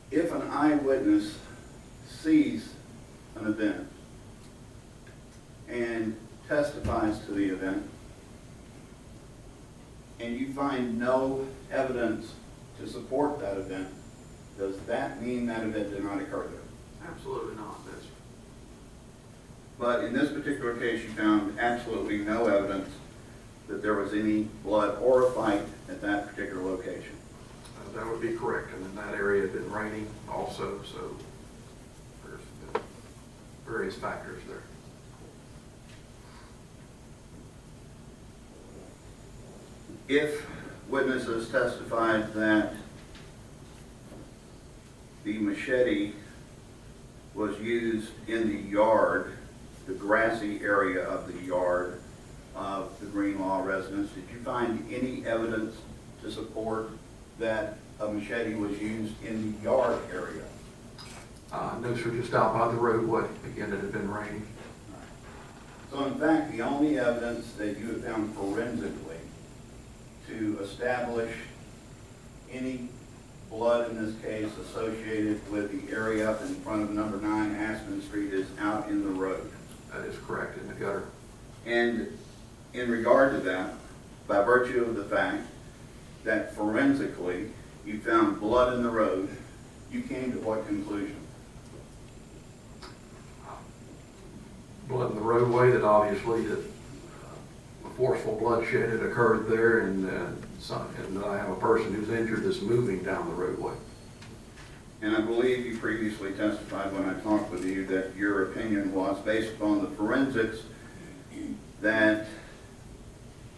If an eyewitness sees an event and testifies to the event, and you find no evidence to support that event, does that mean that event did not occur there? Absolutely not, that's, But in this particular case, you found absolutely no evidence that there was any blood or a fight at that particular location. that would be correct, and in that area it had been raining also, so there's been various factors there. If witnesses testified that the machete was used in the yard, the grassy area of the yard of the Greenlaw residence, did you find any evidence to support that a machete was used in the yard area? No, sir, just out by the roadway. Again, it had been raining. So in fact, the only evidence that you have found forensically to establish any blood in this case associated with the area up in front of number 9 Aspen Street is out in the road. That is correct, in the gutter. And in regard to that, by virtue of the fact that forensically you found blood in the road, you came to what conclusion? Blood in the roadway, that obviously that a forceful bloodshed had occurred there, and I have a person who's injured that's moving down the roadway. And I believe you previously testified when I talked with you that your opinion was, based upon the forensics, that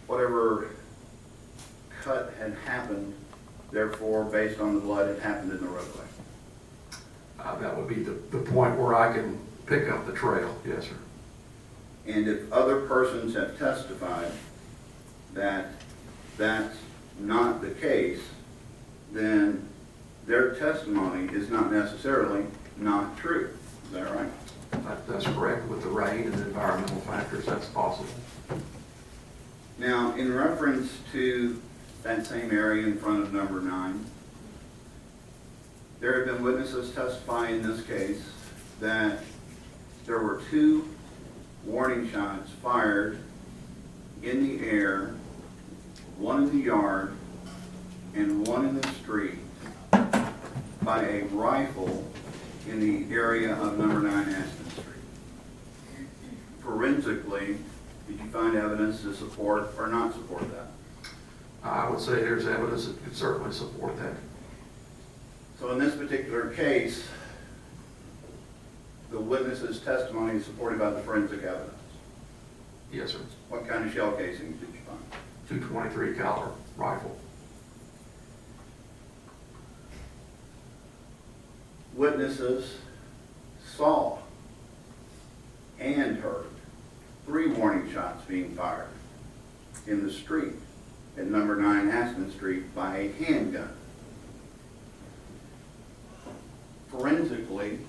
whatever cut had happened, therefore, based on the blood, it happened in the roadway. That would be the point where I can pick up the trail, yes, sir. And if other persons have testified that that's not the case, then their testimony is not necessarily not true. Is that right? That's correct. With the rain and the environmental factors, that's possible. Now, in reference to that same area in front of number 9, there have been witnesses testifying in this case that there were 2 warning shots fired in the air, one in the yard and one in the street, by a rifle in the area of number 9 Aspen Street. Forensically, did you find evidence to support or not support that? I would say there's evidence that could certainly support that. So in this particular case, the witness's testimony is supported by the forensic evidence. Yes, sir. What kind of shell casings did you find? 223 caliber rifle. Witnesses saw and heard 3 warning shots being fired in the street at number 9 Aspen Street by a handgun. Forensically,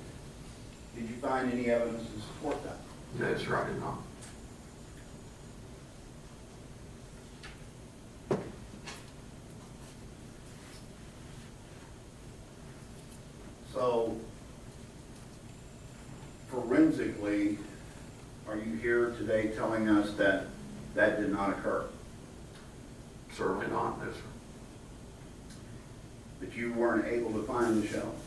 did you find any evidence to support that? No, sir, I did not. So, forensically, are you here today telling us that that did not occur? Certainly not, no, sir. That you weren't able to find the shells?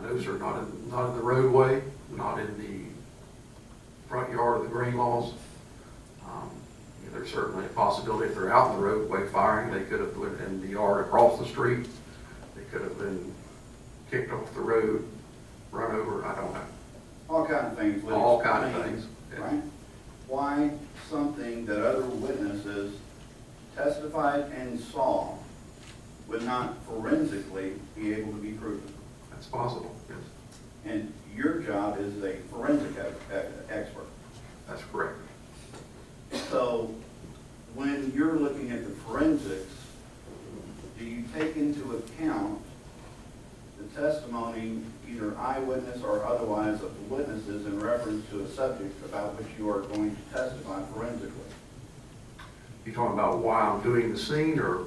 No, sir, not in the roadway, not in the front yard of the Greenlaws. There's certainly a possibility if they're out in the roadway firing, they could have been in the yard across the street. They could have been kicked off the road, run over, I don't know. All kinds of things. would All kind of explain, things, yeah. Right? Why something that other witnesses testified and saw would not forensically be able to be proven? That's possible, yes. And your job is a forensic expert. That's correct. So when you're looking at the forensics, do you take into account the testimony, either eyewitness or otherwise, of the witnesses in reference to a subject about which you are going to testify forensically? You talking about why I'm doing the scene or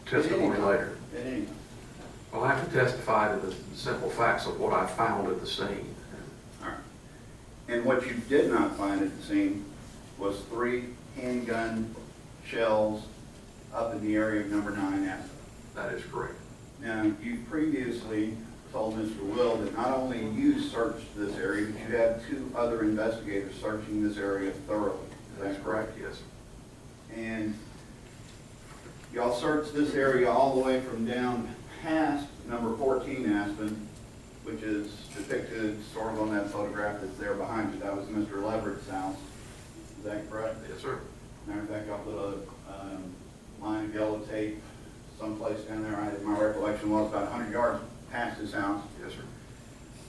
testimony later? At any time. Well, I have to testify to the simple facts of what I found at the scene. All right. And what you did not find at the scene was 3 handgun shells up in the area of number 9 Aspen. That is correct. Now, you previously told Mr. Will that not only you searched this area, but you had 2 other investigators searching this area thoroughly. Is That's that correct? correct, yes. And y'all searched this area all the way from down past number 14 Aspen, which is depicted sort of on that photograph that's there behind you. That was Mr. Leverett's house. Is that correct? Yes, sir. Matter of fact, I'll put a line of yellow tape someplace down there. My recollection was about 100 yards past his house. Yes, sir.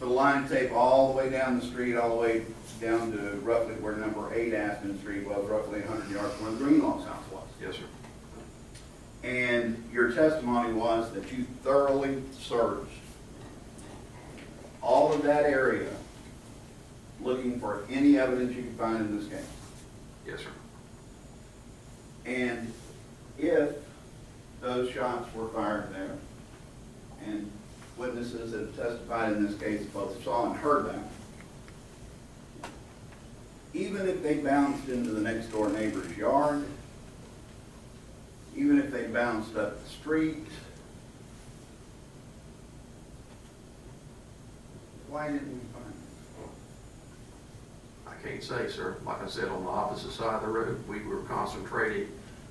Put a line of tape all the way down the street, all the way down to roughly where number 8 Aspen Street was, roughly 100 yards from where the Greenlaw's house was. Yes, sir. And your testimony was that you thoroughly searched all of that area looking for any evidence you could find in this case. Yes, sir. And if those shots were fired there, and witnesses that have testified in this case both saw and heard that, even if they bounced into the next door neighbor's yard, even if they bounced up the street, why didn't we find them? I can't say, sir. Like I said, on the opposite side of the road, we were concentrating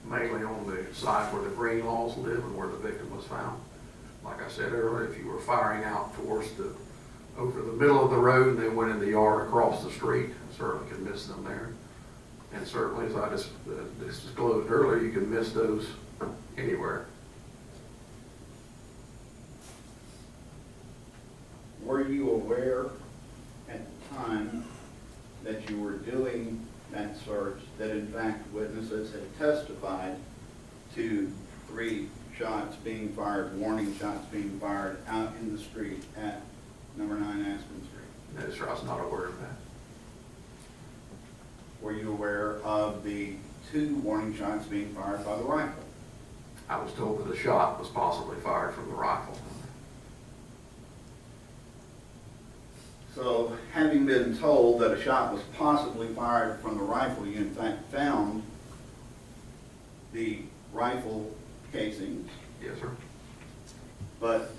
mainly on the side where the Greenlaws live and where the victim was found. Like I said earlier, if you were firing out towards over the middle of the road and then went in the yard across the street, certainly could miss them there. And certainly, as I just disclosed earlier, you can miss those anywhere. Were you aware at the time that you were doing that search that in fact witnesses had testified to 3 shots being fired, warning shots being fired out in the street at number 9 Aspen Street? No, sir, I was not aware of that. Were you aware of the 2 warning shots being fired by the rifle? I was told that a shot was possibly fired from the rifle. So, having been told that a shot was possibly fired from the rifle, you in fact found the rifle casings, Yes, sir. but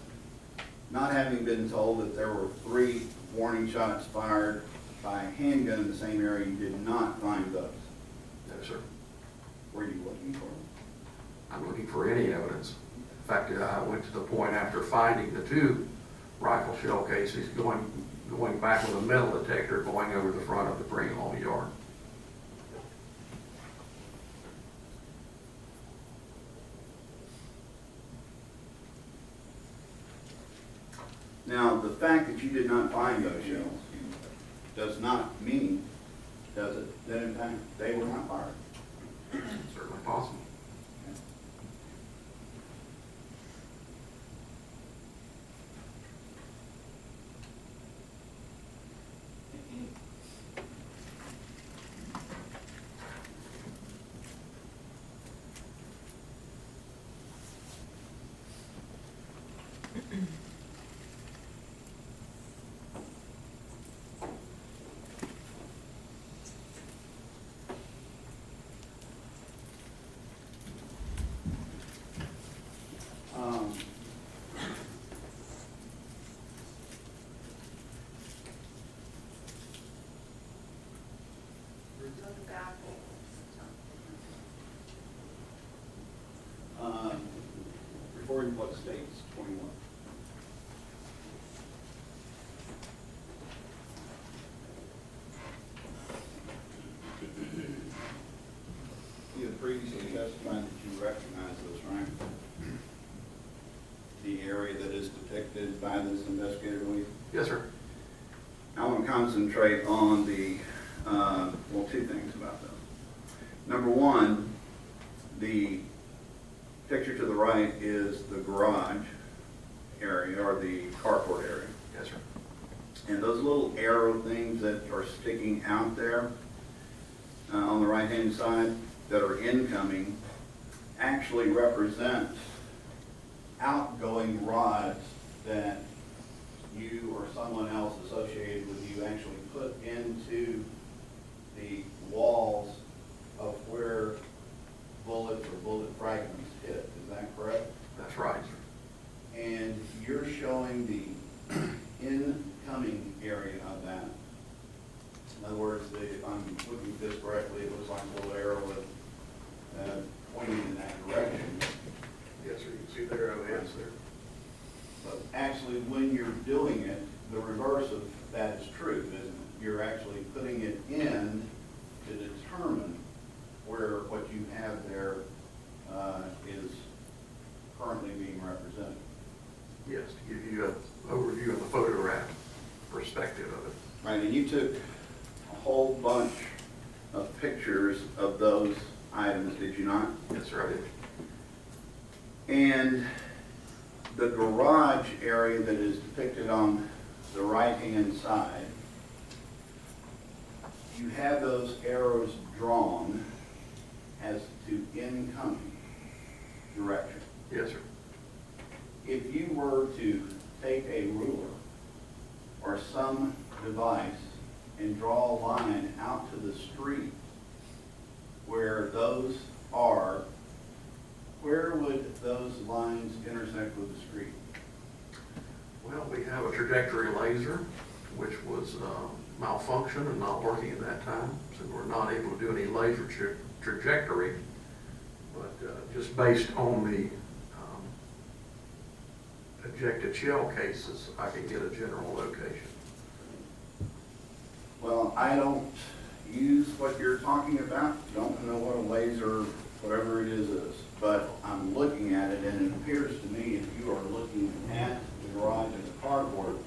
not having been told that there were 3 warning shots fired by a handgun in the same area, you did not find those. No, sir. Were you looking for them? I'm looking for any evidence. In fact, I went to the point after finding the 2 rifle shell cases, going back with a metal detector, going over the front of the Greenlaw yard. Now, the fact that you did not find those shells does not mean, does it, that in fact they were not fired? Certainly possible. Recording what states? 21. You had previously testified that you recognize this, right? The area that is depicted by this investigator, Lee? Yes, sir. I want to concentrate on the, well, 2 things about those. Number 1, the picture to the right is the garage area or the carport area. Yes, sir. And those little arrow things that are sticking out there on the right-hand side that are incoming actually represent outgoing rods that you or someone else associated with you actually put into the walls of where bullets or bullet fragments hit. Is that correct? That's right, sir. And you're showing the incoming area of that. In other words, if I'm looking at this correctly, it looks like a little arrow with pointing in that direction. Yes, sir, you can see the arrow heads there. But actually, when you're doing it, the reverse of that is true, isn't it? You're actually putting it in to determine where what you have there is currently being represented. Yes, to give you an overview of the photograph perspective of it. Right, and you took a whole bunch of pictures of those items, did you not? Yes, sir, I did. And the garage area that is depicted on the right-hand side, you have those arrows drawn as to incoming direction. Yes, sir. If you were to take a ruler or some device and draw a line out to the street where those are, where would those lines intersect with the street? Well, we have a trajectory laser, which was malfunctioned and not working at that time, so we're not able to do any laser trajectory. But just based on the ejected shell cases, I can get a general location. Well, I don't use what you're talking about, don't know what a laser, whatever it is, but I'm looking at it and it appears to me, if you are looking at the garage and the cardboard,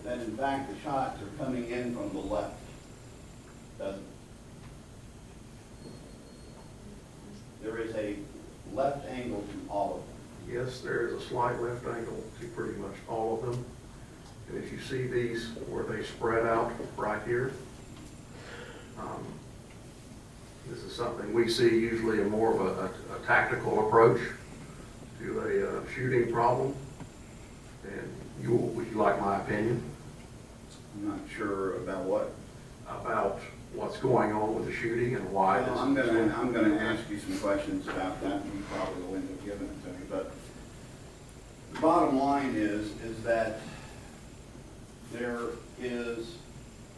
that in fact the shots are coming in from the left, doesn't it? There is a left angle to all of them. Yes, there is a slight left angle to pretty much all of them. And if you see these where they spread out right here, this is something we see usually a more of a tactical approach to a shooting problem. And would you like my opinion I'm not sure about what. about what's going on with the shooting and why this Well, is I'm gonna ask you some questions about that, and you probably will end up giving it to me, but the bottom line is that there is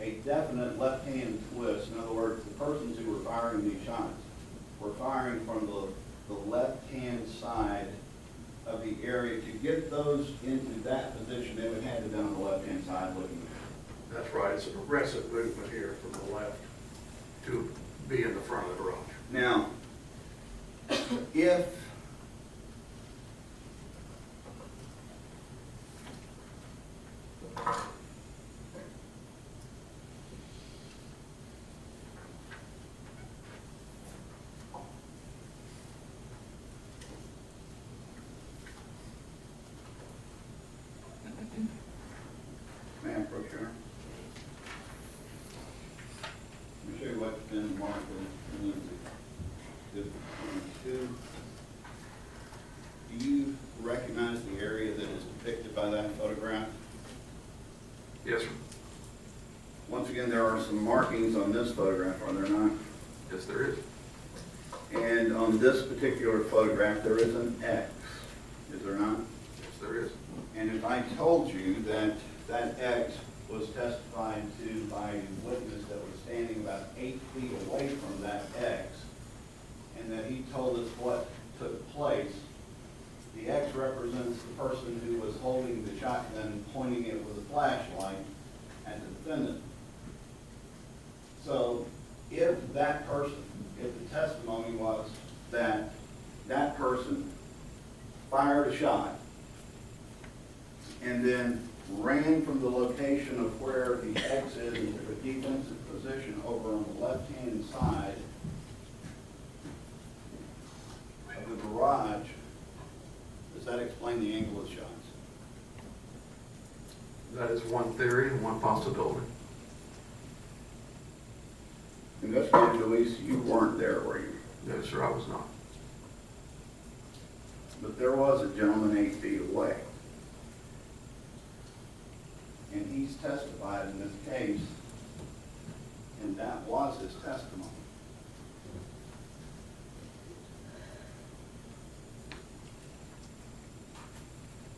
a definite left-hand twist. In other words, the persons who were firing these shots were firing from the left-hand side of the area. To get those into that position, they would have to have been on the left-hand side looking. That's right, it's a progressive movement here from the left to be in the front of the garage. Now, if may I approach you? Let me show you what's been marked in Lindsay. Do you recognize the area that is depicted by that photograph? Yes, sir. Once again, there are some markings on this photograph, are there not? Yes, there is. And on this particular photograph, there is an X, is there not? Yes, there is. And if I told you that that X was testified to by a witness that was standing about 8 feet away from that X, and that he told us what took place, the X represents the person who was holding the shotgun, pointing it with a flashlight at the defendant. So if that person, if the testimony was that that person fired a shot and then ran from the location of where the X is into a defensive position over on the left-hand side of the garage, does that explain the angle of the shots? That is one theory and one possibility. Investigator Luis, you weren't there, were you? No, sir, I was not. but there was a gentleman 8 feet away. And he's testified in this case, and that was his testimony.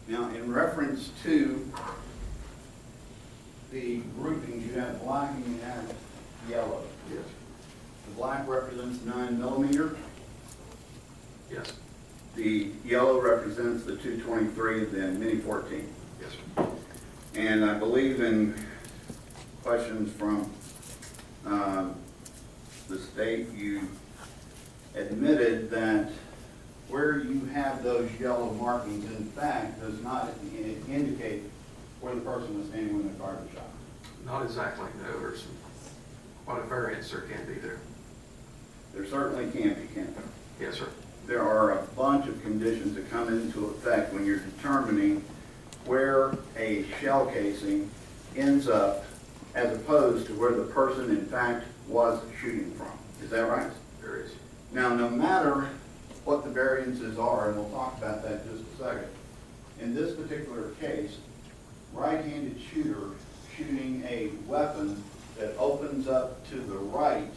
Now, in reference to the groupings, you have black and you have yellow. Yes. The black represents 9mm. Yes. The yellow represents the 223, the Mini 14. Yes, sir. And I believe in questions from the state, you admitted that where you have those yellow markings, in fact, does not indicate where the person was standing when they fired the shot. Not exactly, no. There's quite a variance there can be there. There certainly can be, can't there? Yes, sir. There are a bunch of conditions that come into effect when you're determining where a shell casing ends up as opposed to where the person in fact was shooting from. Is that right? There is. Now, no matter what the variances are, and we'll talk about that in just a second, in this particular case, right-handed shooter shooting a weapon that opens up to the right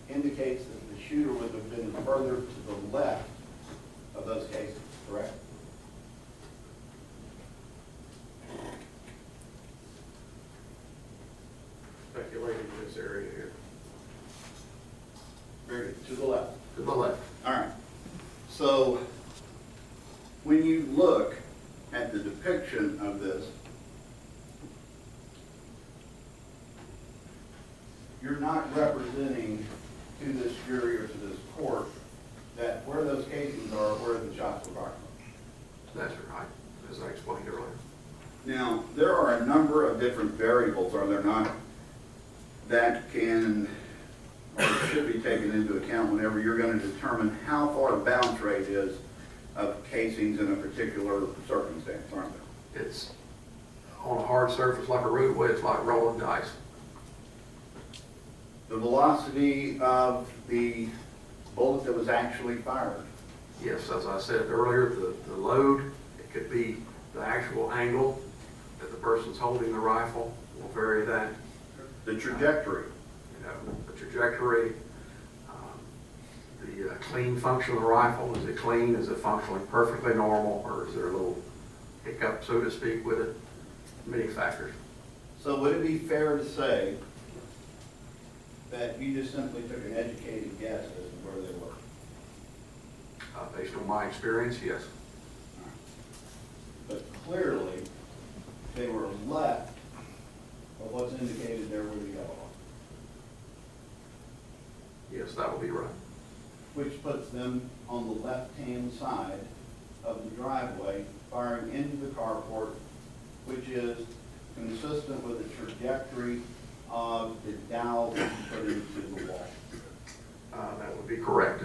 indicates that the shooter would have been further to the left of those cases, correct? Speculating in this area here. Very good. To the left. To the left. All right. So when you look at the depiction of this, you're not representing to this jury or to this court that where those casings are, where the shots were fired from. That's right, as I explained earlier. Now, there are a number of different variables, are there not, that can or should be taken into account whenever you're going to determine how far the bounce rate is of casings in a particular circumstance, aren't there? It's on a hard surface like a roadway, it's like rolling dice. The velocity of the bullet that was actually fired. Yes, as I said earlier, the load, it could be the actual angle that the person's holding the rifle will vary that. The trajectory. You know, the trajectory, the clean function of the rifle. Is it clean? Is it functionally perfectly normal? Or is there a little hiccup, so to speak, with it? Many factors. So would it be fair to say that you just simply took an educated guess as to where they were? Based on my experience, yes. But clearly, they were left of what's indicated there where the yellow are, Yes, that would be right. which puts them on the left-hand side of the driveway, firing into the carport, which is consistent with the trajectory of the dowel that you put into the wall. That would be correct.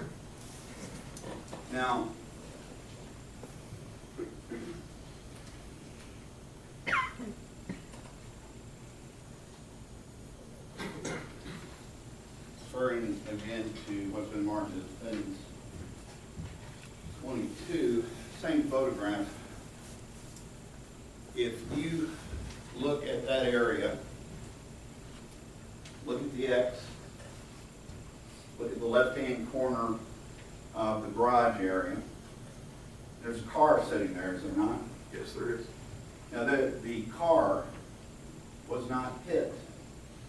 Now, referring again to what's been marked as Appendix 22, same photograph. If you look at that area, look at the X, look at the left-hand corner of the garage area. There's a car sitting there, is there not? Yes, there is. Now, the car was not hit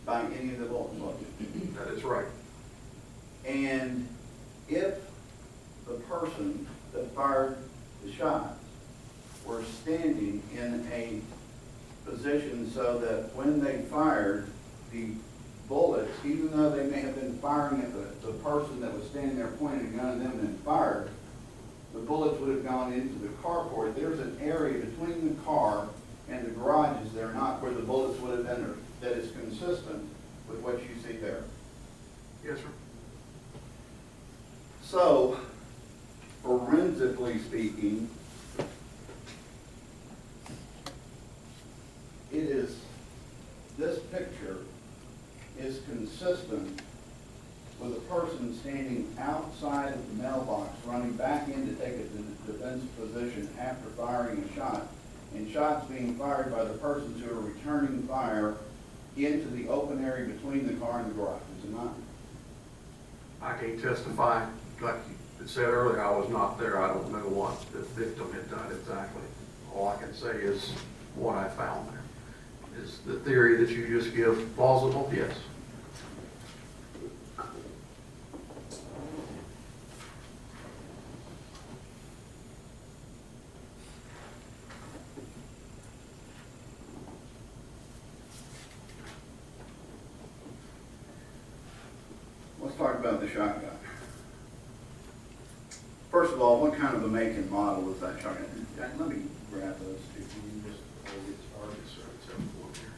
by any of the bullets, was it? That is right. And if the person that fired the shots were standing in a position so that when they fired, the bullets, even though they may have been firing at the person that was standing there pointing a gun at them and then fired, the bullets would have gone into the carport. There's an area between the car and the garage, is there not, where the bullets would have entered, that is consistent with what you see there. Yes, sir. So, forensically speaking, this picture is consistent with a person standing outside of the mailbox running back in to take a defensive position after firing a shot, and shots being fired by the persons who are returning fire into the open area between the car and the garage, is it not? I can't testify, like you said earlier, I was not there, I don't know what the victim had done exactly. All I can say is what I found there. Is the theory that you just give plausible? Yes. Let's talk about the shotgun. First of all, what kind of a make and model is that shotgun? Let me grab those two. Can you just hold it started? Yes, sir. It's M1 here.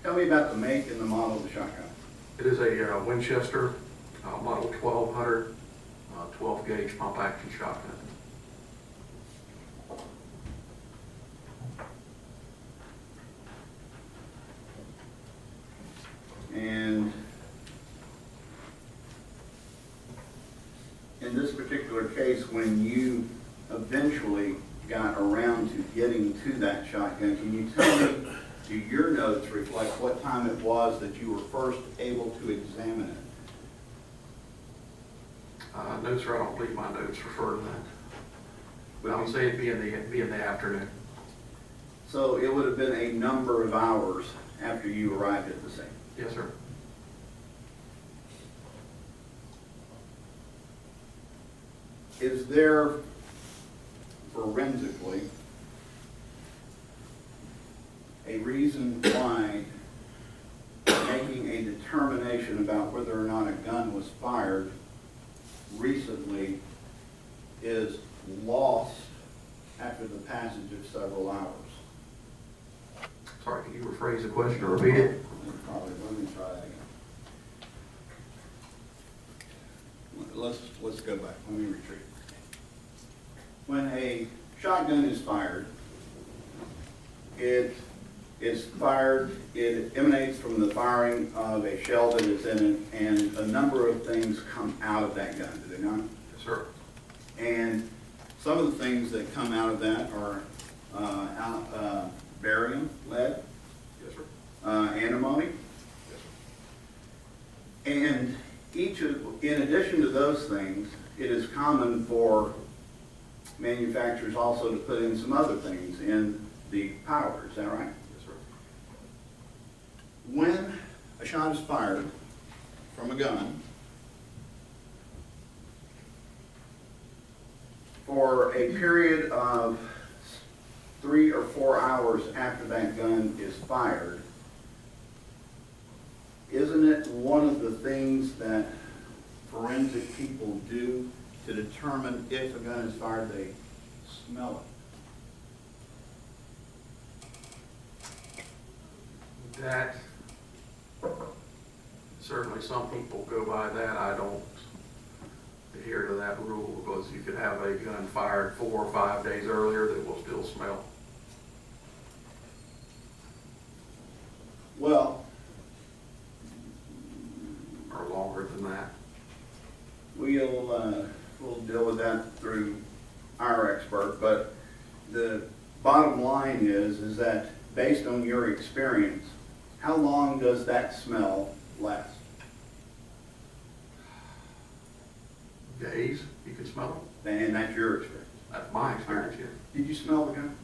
Tell me about the make and the model of the shotgun. It is a Winchester model 1200 12 gauge pump action shotgun. And in this particular case, when you eventually got around to getting to that shotgun, can you tell me, do your notes reflect what time it was that you were first able to examine it? No, sir, I don't believe my notes refer to that. But I would say it'd be in the afternoon. So it would have been a number of hours after you arrived at the scene. Yes, sir. Is there forensically a reason why making a determination about whether or not a gun was fired recently is lost after the passage of several hours? Sorry, can you rephrase the question or repeat it? Probably, let me try that again. Let's go back, let me retreat. When a shotgun is fired, it is fired, it emanates from the firing of a shell that is in it, and a number of things come out of that gun, do they not? Yes, sir. And some of the things that come out of that are barium, lead, Yes, sir. antimony, Yes, sir. and in addition to those things, it is common for manufacturers also to put in some other things in the powder, is that right? Yes, sir. When a shot is fired from a gun, for a period of 3 or 4 hours after that gun is fired, isn't it one of the things that forensic people do to determine if a gun is fired? They smell it. That, certainly some people go by that. I don't adhere to that rule because you could have a gun fired 4 or 5 days earlier that will still smell. Well, Or longer than that. we'll deal with that through our expert, but the bottom line is that based on your experience, how long does that smell last? Days, you can smell it. And that's your experience. That's my experience, yes. Did you smell the gun?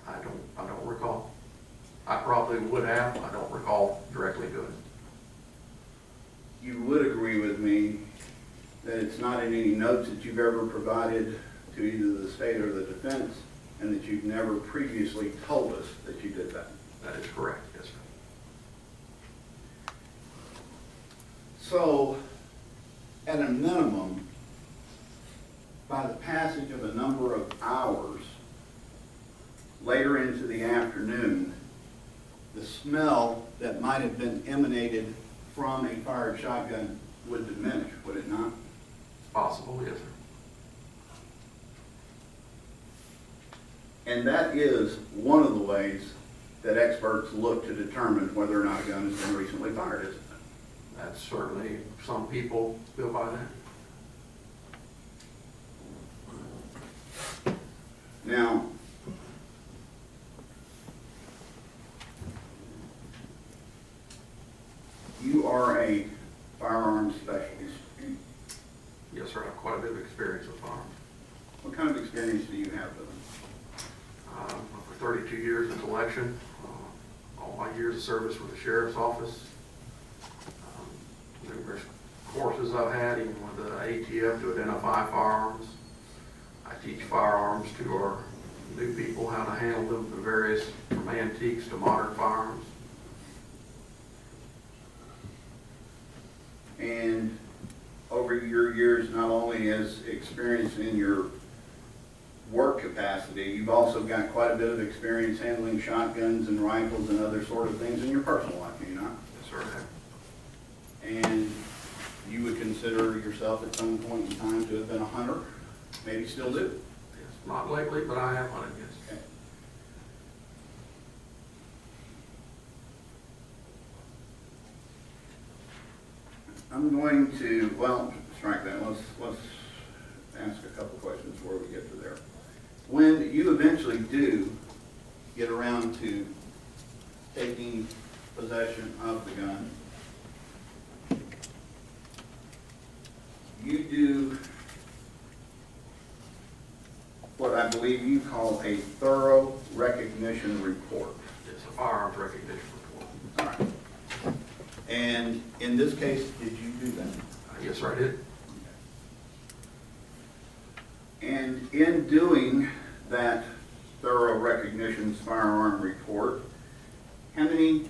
I don't recall. I probably would have. I don't recall directly doing it. You would agree with me that it's not in any notes that you've ever provided to either the state or the defense, and that you've never previously told us that you did that. That is correct, yes, sir. So, at a minimum, by the passage of a number of hours, later into the afternoon, the smell that might have been emanated from a fired shotgun would diminish, would it not? Possible, yes, sir. And that is one of the ways that experts look to determine whether or not a gun has been recently fired, isn't it? That's certainly, some people go by that. Now, you are a firearms specialist. Yes, sir, I have quite a bit of experience with firearms. What kind of experience do you have with them? For 32 years in collection, all my years of service with the sheriff's office, numerous courses I've had, even with the ATF to identify firearms. I teach firearms to our new people, how to handle them, the various, from antiques to modern firearms. And over your years, not only as experience in your work capacity, you've also got quite a bit of experience handling shotguns and rifles and other sort of things in your personal life, do you not? Yes, sir, I have. And you would consider yourself at some point in time to have been a hunter? Maybe still do? Yes, not lately, but I have hunted, yes. Okay. I'm going to, well, strike that. Let's ask a couple questions before we get to there. When you eventually do get around to taking possession of the gun, you do what I believe you call a thorough recognition report. It's a firearms recognition report. All right. And in this case, did you do that? Yes, sir, I did. And in doing that thorough recognition firearm report, how many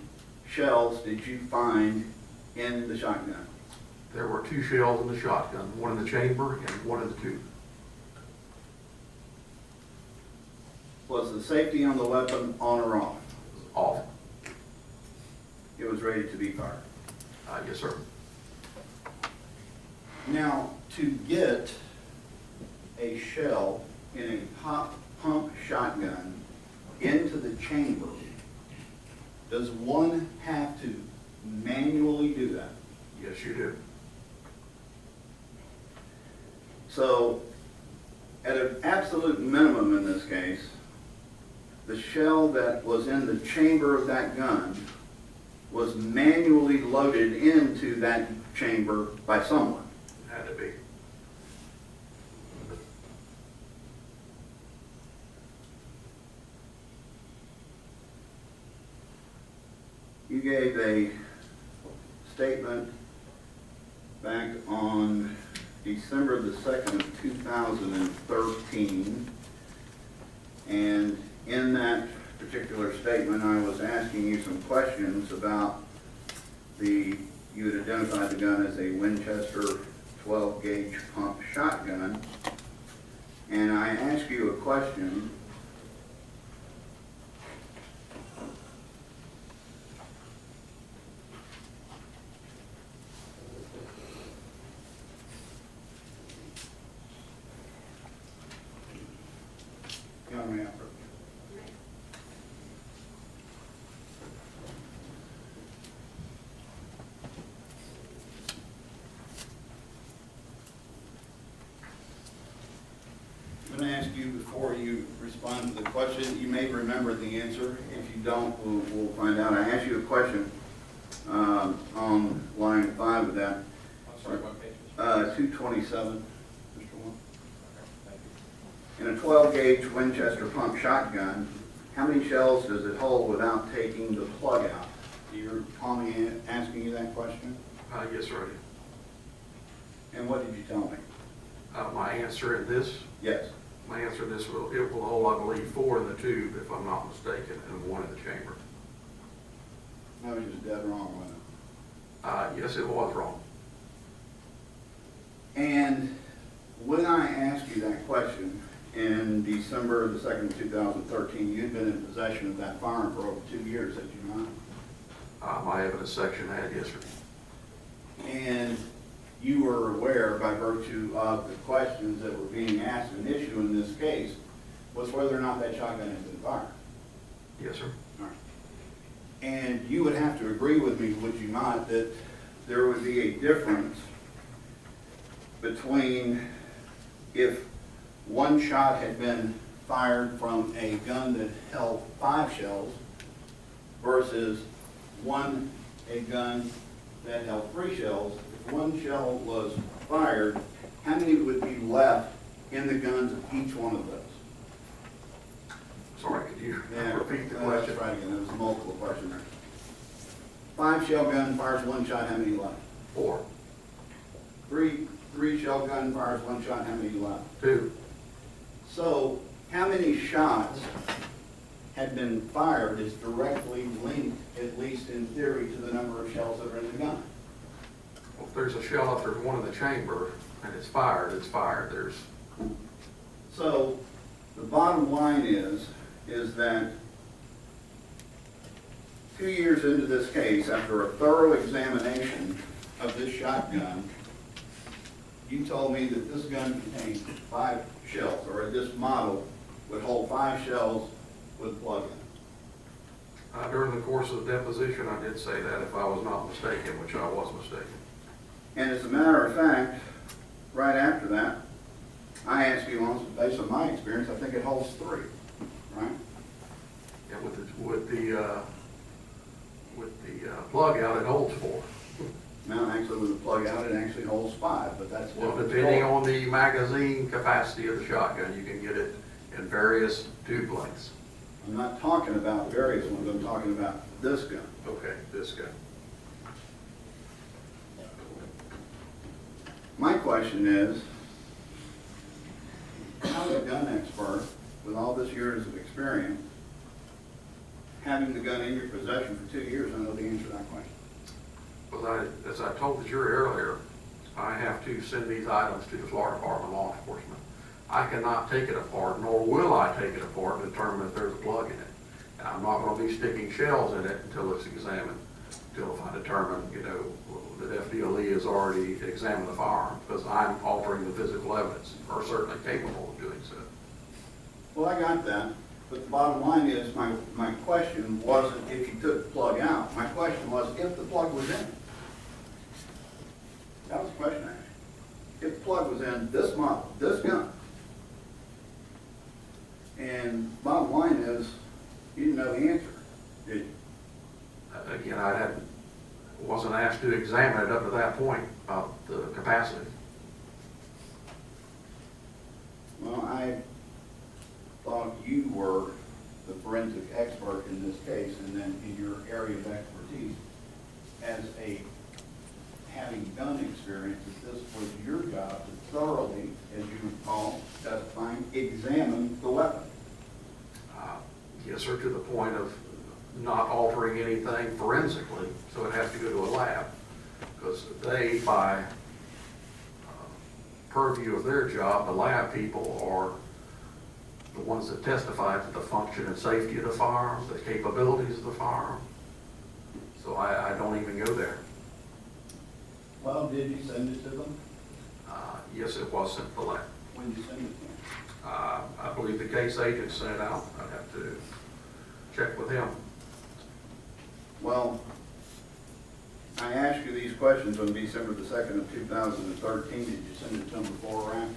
shells did you find in the shotgun? There were 2 shells in the shotgun, one in the chamber and one in the tube. Was the safety on the weapon on or off? Off. It was ready to be fired. Yes, sir. Now, to get a shell in a pump shotgun into the chamber, does one have to manually do that? Yes, you do. So, at an absolute minimum in this case, the shell that was in the chamber of that gun was manually loaded into that chamber by someone. Had to be. You gave a statement back on December the 2nd of 2013, and in that particular statement I was asking you some questions about you had identified the gun as a Winchester 12 gauge pump shotgun, and I asked you a question. Young man. I'm going to ask you before you respond to the question. You may remember the answer. If you don't, we'll find out. I asked you a question on line 5 of that. I'm sorry, what page? 227, Mr. Wong. In a 12 gauge Winchester pump shotgun, how many shells does it hold without taking the plug out? Do you recall me asking you that question? Yes, sir, I did. And what did you tell me? My answer in this, Yes. my answer in this will hold, I believe, 4 in the tube, if I'm not mistaken, and 1 in the chamber. I was just dead wrong, wasn't Yes, it was wrong. it? And when I asked you that question in December the 2nd, 2013, you'd been in possession of that firearm for over 2 years, had you not? My evidence section had, yes, sir. And you were aware by virtue of the questions that were being asked, an issue in this case was whether or not that shotgun has been fired. Yes, sir. All right. And you would have to agree with me, would you not, that there would be a difference between if one shot had been fired from a gun that held 5 shells versus a gun that held 3 shells. If one shell was fired, how many would be left in the guns of each one of those? Sorry, could you Yeah, repeat the let's question? try again. There was a multiple question there. 5 shell gun fires 1 shot, how many left? 4, 3 shell gun fires 1 shot, how many left? 2, So how many shots had been fired is directly linked, at least in theory, to the number of shells that are in the gun. well, if there's a shell, if there's one in the chamber and it's fired, There's, So the bottom line is that 2 years into this case, after a thorough examination of this shotgun, you told me that this gun contained 5 shells, or this model would hold 5 shells with plug in. during the course of the deposition, I did say that if I was not mistaken, which I was mistaken. And as a matter of fact, right after that, I asked you, based on my experience, I think it holds 3, right? Yeah, with the plug out, it holds 4. Now, actually, with the plug out, it actually holds 5, but that's Well, different depending story. on the magazine capacity of the shotgun, you can get it in various tube lengths. I'm not talking about various ones, I'm talking about this gun. Okay, this guy. My question is, how is a gun expert, with all this years of experience, having the gun in your possession for 2 years, I know the answer to that question. Well, as I told the jury earlier, I have to send these items to the Florida Department of Law Enforcement. I cannot take it apart, nor will I take it apart and determine if there's a plug in it. And I'm not going to be sticking shells in it until it's examined, until if I determine, that FDLE has already examined the firearm, because I'm altering the physical evidence, or certainly capable of doing so. Well, I got that, but the bottom line is, my question wasn't if you took the plug out. My question was if the plug was in. That was the question I asked. If the plug was in this model, this gun. And bottom line is, you didn't know the answer, did you? Again, wasn't asked to examine it up to that point of the capacity. Well, I thought you were the forensic expert in this case, and then in your area of expertise, as having gun experience, that this was your job to thoroughly, as you recall, testifying, examine the weapon. Yes, sir, to the point of not altering anything forensically, so it has to go to a lab. Because they, by purview of their job, the lab people are the ones that testify to the function and safety of the firearm, the capabilities of the firearm. So I don't even go there. Well, did you send it to them? Yes, it was sent to the lab. When did you send it to them? I believe the case agent sent it out. I'd have to check with him. Well, I asked you these questions on December the 2nd of 2013. Did you send it to them before or after?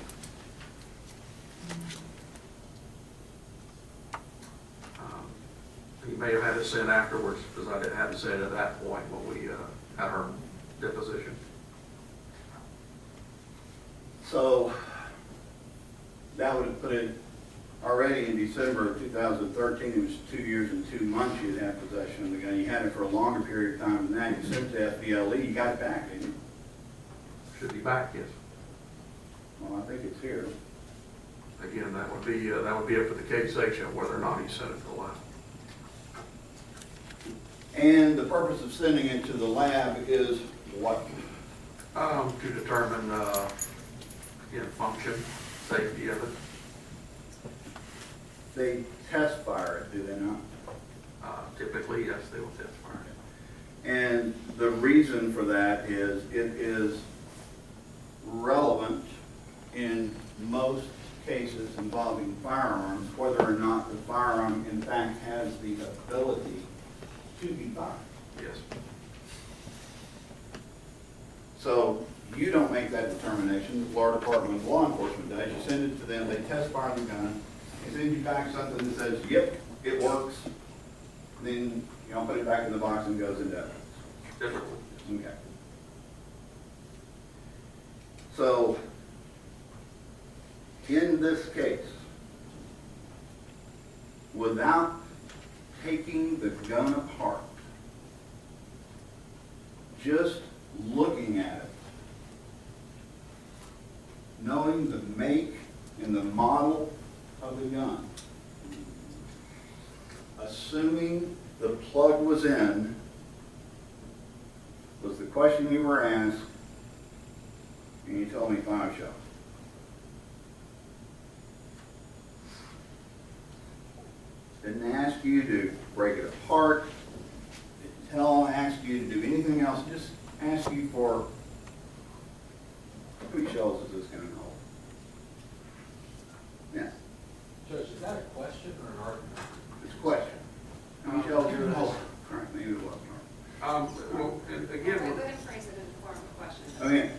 He may have had it sent afterwards, because I hadn't said at that point when we had our deposition. So that would have put it already in December of 2013. It was 2 years and 2 months you had possession of the gun. You had it for a longer period of time than that. You sent it to FDLE. You got it back, didn't you? Should be back, yes. Well, I think it's here. Again, that would be up to the case agent whether or not he sent it to the lab. And the purpose of sending it to the lab is what? To determine, again, function, safety of it. They test fire it, do they not? Typically, yes, they will test fire. And the reason for that is it is relevant in most cases involving firearms, whether or not the firearm in fact has the ability to be fired. Yes. So you don't make that determination. The Florida Department of Law Enforcement does. You send it to them, they test fire the gun, they send you back something that says, yep, it works. Then you don't put it back in the box and it goes into evidence. Definitely. Okay. So, in this case, without taking the gun apart, just looking at it, knowing the make and the model of the gun, assuming the plug was in, was the question you were asked, and you told me 5 shells. Didn't ask you to break it apart, didn't ask you to do anything else, just ask you for, how many shells is this going to hold? Yeah, Judge, is that a question or an argument? it's a question. How many shells is it hold? Right, maybe it wasn't. Well, and Okay, again, go ahead and phrase it in the form of a question. Okay,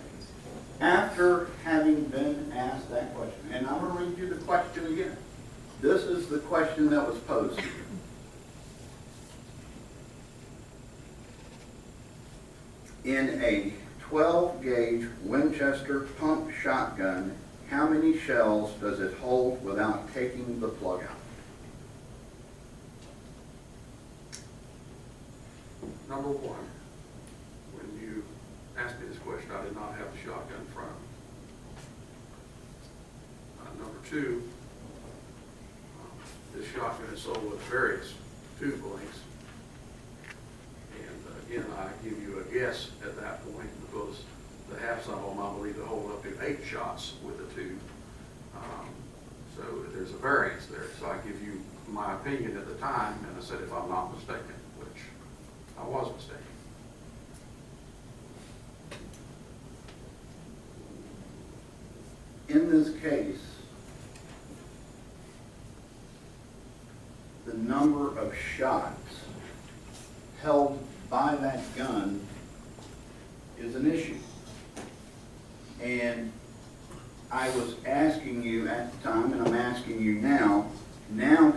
after having been asked that question, and I'm going to read you the question again. This is the question that was posed to you. In a 12-gauge Winchester pump shotgun, how many shells does it hold without taking the plug out? number one, when you asked me this question, I did not have the shotgun in front of me. Number two, this shotgun is sold with various tube lengths. And again, I give you a guess at that point because the halves of them, I believe, to hold up to 8 shots with a tube. So there's a variance there. So I give you my opinion at the time, and I said if I'm not mistaken, which I was mistaken. In this case, the number of shots held by that gun is an issue. And I was asking you at the time, and I'm asking you now,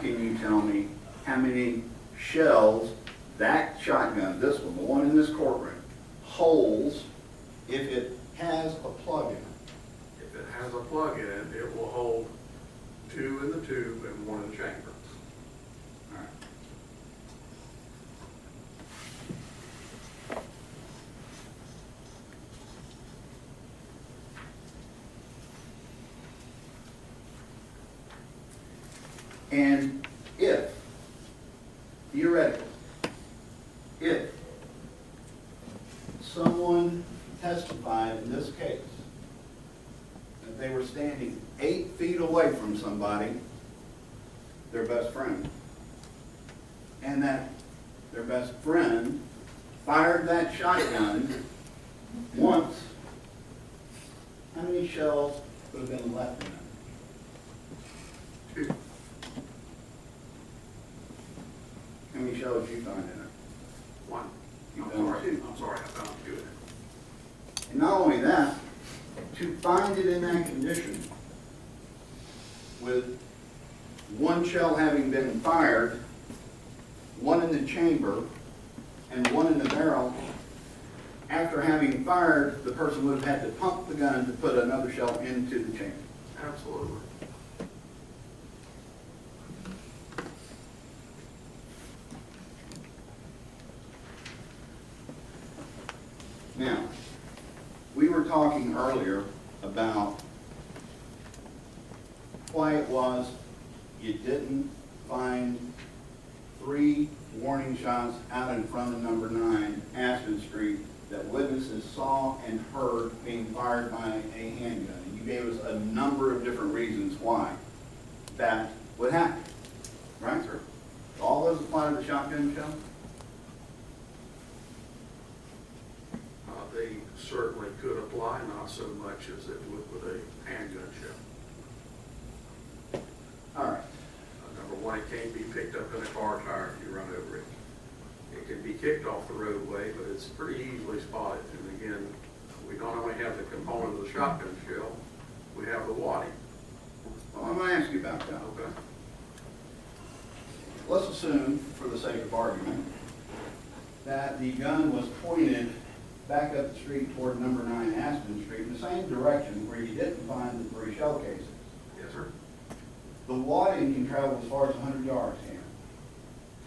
can you tell me how many shells that shotgun, this one, the one in this courtroom, holds if it has a plug in it? If it has a plug in it, it will hold 2 in the tube and 1 in the chamber. All right. And if, theoretically, if someone testified in this case that they were standing 8 feet away from somebody, their best friend, and that their best friend fired that shotgun once, how many shells would have been left in it? 2. How many shells did you find in it? 1. You I'm found sorry. 2. I'm sorry, I found 2 in it. And not only that, to find it in that condition, with 1 shell having been fired, 1 in the chamber, and 1 in the barrel, after having fired, the person would have had to pump the gun to put another shell into the chamber. Absolutely. Now, we were talking earlier about why it was you didn't find 3 warning shots out in front of number 9 Aspen Street that witnesses saw and heard being fired by a handgun. And you gave us a number of different reasons why that would happen. Right, sir? All those apply to the shotgun shell? They they certainly could apply, not so much as it would with a handgun shell. All right. Number one, it can't be picked up in a car tire if you run over it. It can be kicked off the roadway, but it's pretty easily spotted. And again, we not only have the component of the shotgun shell, we have the wadding. Well, I'm gonna ask you about that. Okay. Let's assume, for the sake of argument, that the gun was pointed back up the street toward number 9 Aspen Street in the same direction where you didn't find the 3 shell casings. Yes, sir. The wadding can travel as far as 100 yards, can it?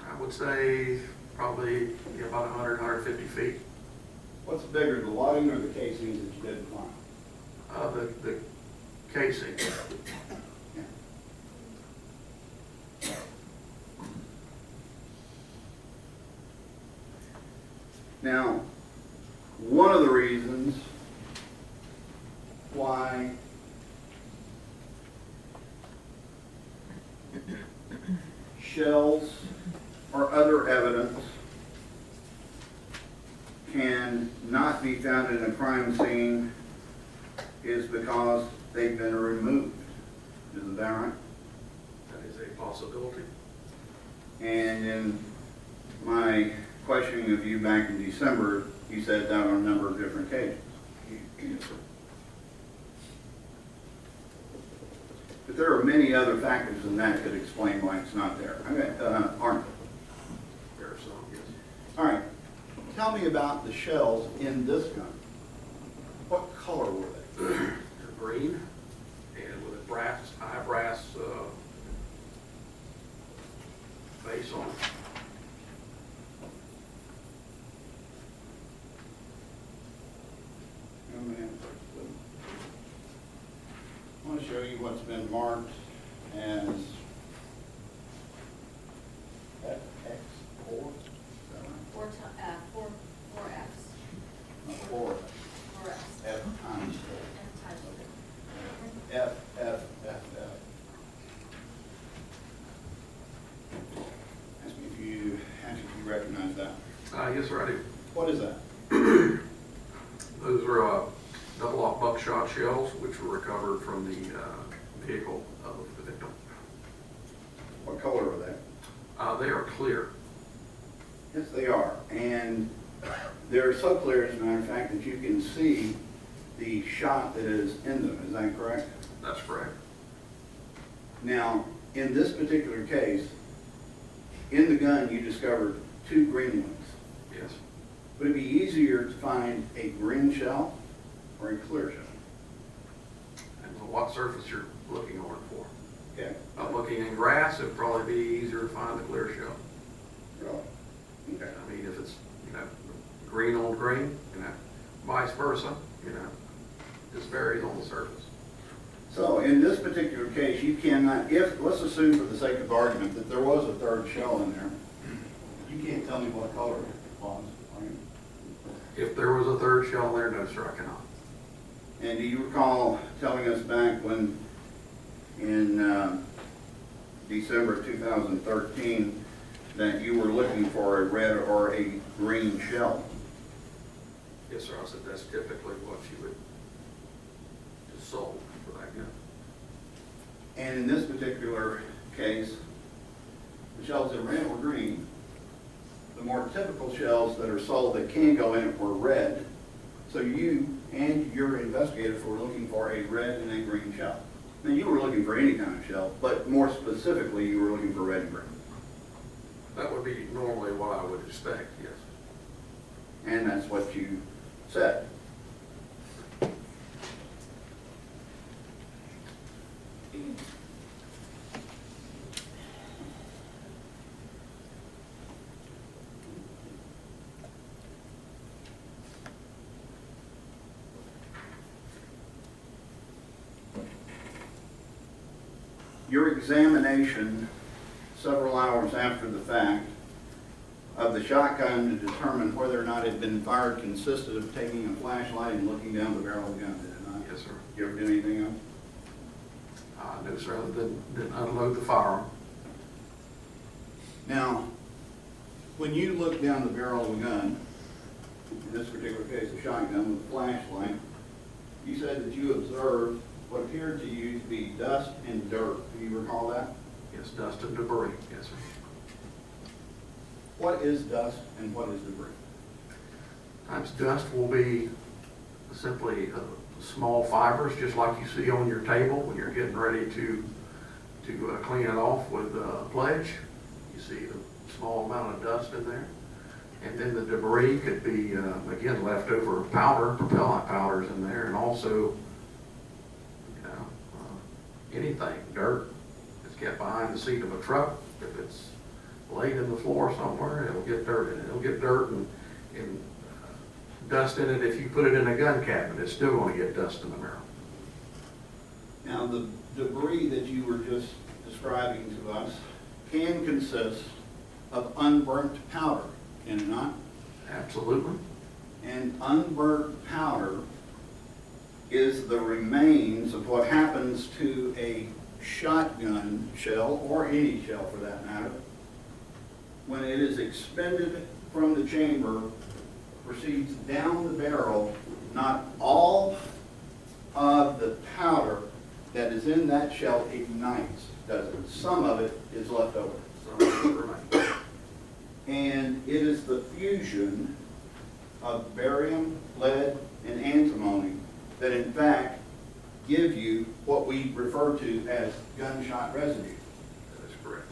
I would say probably about 100, 150 feet. What's bigger, the wadding or the casings that you didn't find? The casing. Yeah. Now, one of the reasons why shells or other evidence can not be found in a crime scene is because they've been removed. Isn't that right? That is a possibility. And in my questioning of you back in December, you said that on a number of different occasions. Yes, sir. But there are many other factors than that that explain why it's not there. Aren't there? There are some, yes. All right. Tell me about the shells in this gun. What color were they? They're green and with a high brass base on it. I want to show you what's been marked as FX4. Is that right? Four Fs. No, 4. 4 Fs. F times 4. F times F, F, F, F. Ask me if you recognize that. Yes, sir, I do. What is that? Those are double-aught buckshot shells, which were recovered from the vehicle of the victim. What color are they? They are clear. Yes, they are. And they're so clear, as a matter of fact, that you can see the shot that is in them. Is that correct? That's correct. Now, in this particular case, in the gun, you discovered 2 green ones. Yes. Would it be easier to find a green shell or a clear shell? And so what surface you're looking on it for. Okay. Looking in grass, it'd probably be easier to find the clear shell. Really? Okay. I mean, if it's, green on green, vice versa, just varies on the surface. So in this particular case, you cannot, let's assume for the sake of argument that there was a 3rd shell in there. You can't tell me what color it was. Are you? If there was a 3rd shell in there, no, sir, I cannot. And do you recall telling us back when in December of 2013 that you were looking for a red or a green shell? Yes, sir, I said that's typically what you would just sold for that gun. And in this particular case, the shells in red or green, the more typical shells that are sold that can go in it were red. So you and your investigators were looking for a red and a green shell. Now, you were looking for any kind of shell, but more specifically, you were looking for red and green. That would be normally what I would expect, yes. And that's what you said. Your examination, several hours after the fact, of the shotgun to determine whether or not it had been fired consisted of taking a flashlight and looking down the barrel of the gun, did it not? Yes, sir. You ever do anything else? No, sir, other than didn't unload the firearm. Now, when you look down the barrel of the gun, in this particular case, a shotgun with a flashlight. You said that you observed what appeared to you to be dust and dirt. Do you recall that? Yes, dust and debris, yes, sir. What is dust and what is debris? Times dust will be simply small fibers, just like you see on your table when you're getting ready to clean it off with pledge. You see a small amount of dust in there. And then the debris could be, again, leftover powder, propellant powders in there, and also, anything, dirt that's kept behind the seat of a truck. If it's laid in the floor somewhere, it'll get dirt in it. It'll get dirt and dust in it. If you put it in a gun cabinet, it's still going to get dust in the barrel. Now, the debris that you were just describing to us can consist of unburnt powder, can it not? Absolutely. And unburnt powder is the remains of what happens to a shotgun shell, or any shell for that matter, when it is expended from the chamber, proceeds down the barrel. Not all of the powder that is in that shell ignites, does it? Some of it is left over. So it remains. And it is the fusion of barium, lead, and antimony that in fact give you what we refer to as gunshot residue. That is correct.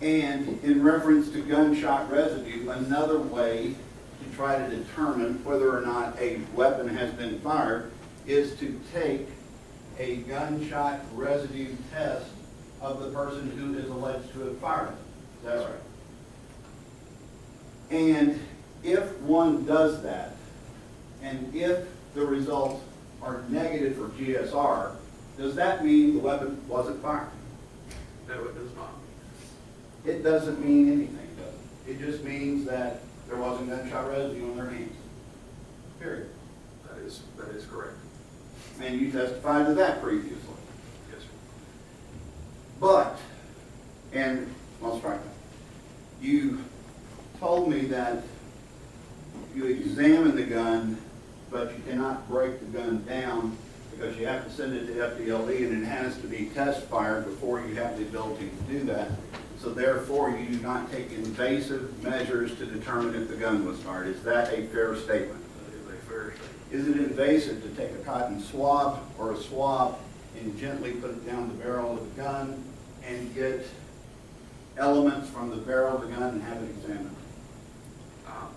And in reference to gunshot residue, another way to try to determine whether or not a weapon has been fired is to take a gunshot residue test of the person who is alleged to have fired it. That's right. And if one does that, and if the results are negative for GSR, does that mean the weapon wasn't fired? No, it does not. It doesn't mean anything, does it? It just means that there wasn't gunshot residue on their hands. Period. That is correct. And you testified to that previously. Yes, sir. But, and I'll strike that. You told me that you examine the gun, but you cannot break the gun down because you have to send it to FDLE and it has to be test fired before you have the ability to do that. So therefore, you do not take invasive measures to determine if the gun was fired. Is that a fair statement? That is a fair statement. Is it invasive to take a cotton swab or a swab and gently put it down the barrel of the gun and get elements from the barrel of the gun and have it examined?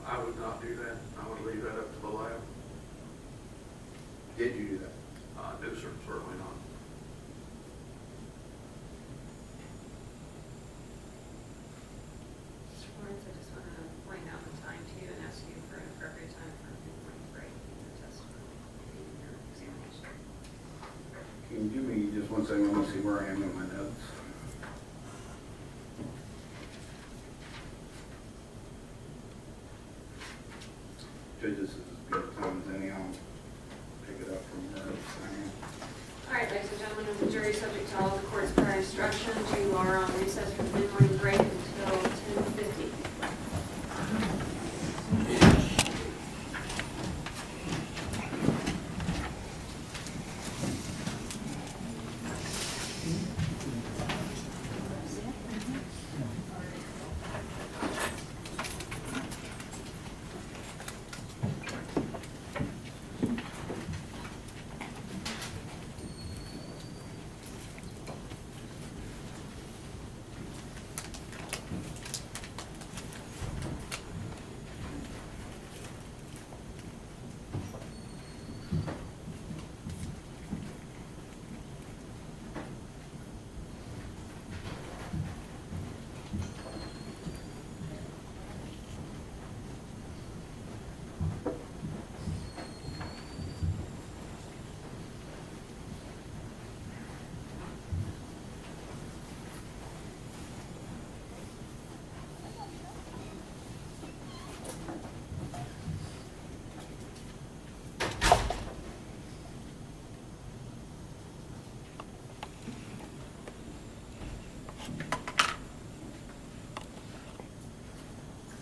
I would not do that. I would leave that up to the lab. Did you do that? No, sir, certainly not. Mr. Florence, I just want to point out the time to you and ask you for an appropriate time for a point break in your testimony, in your examination. Can you give me just one second? I want to see where I am in my notes. Judge, this is as good a time as any. I'll pick it up from where I am. All right, ladies and gentlemen, of the jury, subject to all the court's prior instructions, you are on recess for the mid-morning break until 10:50.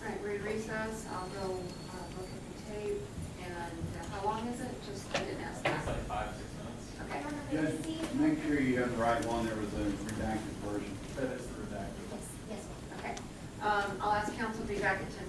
All right, we're in recess. I'll go look at you have the right one, there was a redacted version. That is the redacted. Yes, yes, Okay. I'll ask council to be back at 10